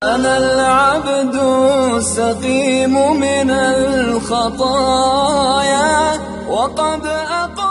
أنا العبد السقيم من الخطايا وقد أقبلت.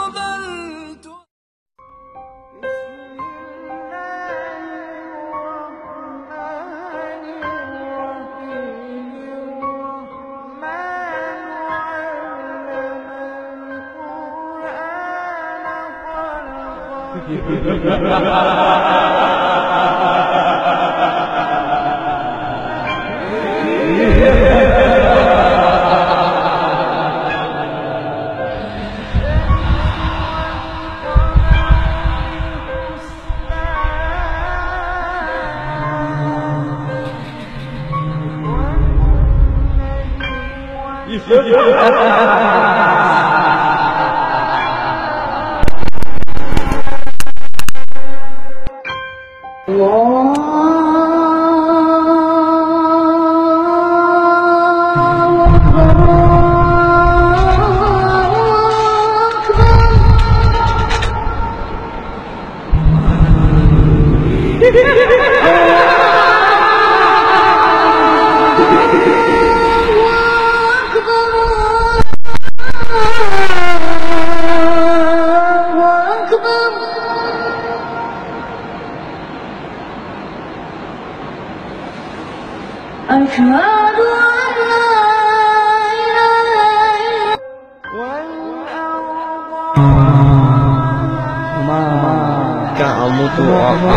أشهد أن لا إله إلا kamu tuh apa?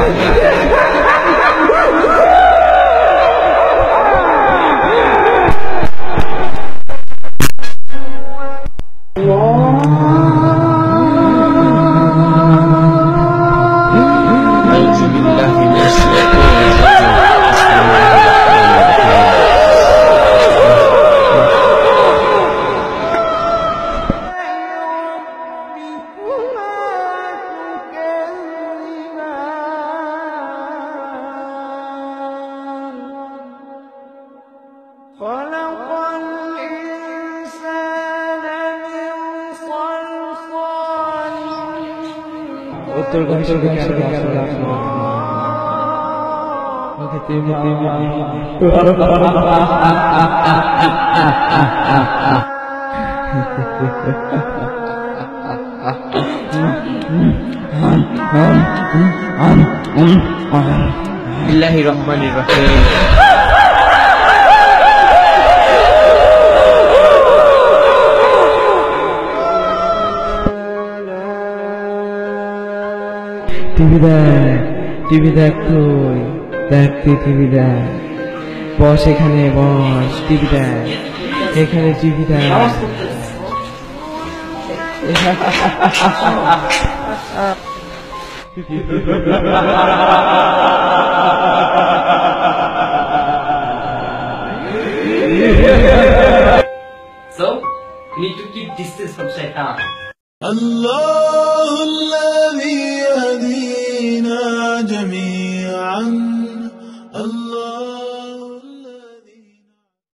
Betul kan Bismillahirrahmanirrahim. TV দেখ তুই টিভি দেখ, বস এখানে বস, টিভি দেখ এখানে, টিভি দেখ। So, you need to keep distance from Shaitan. Allah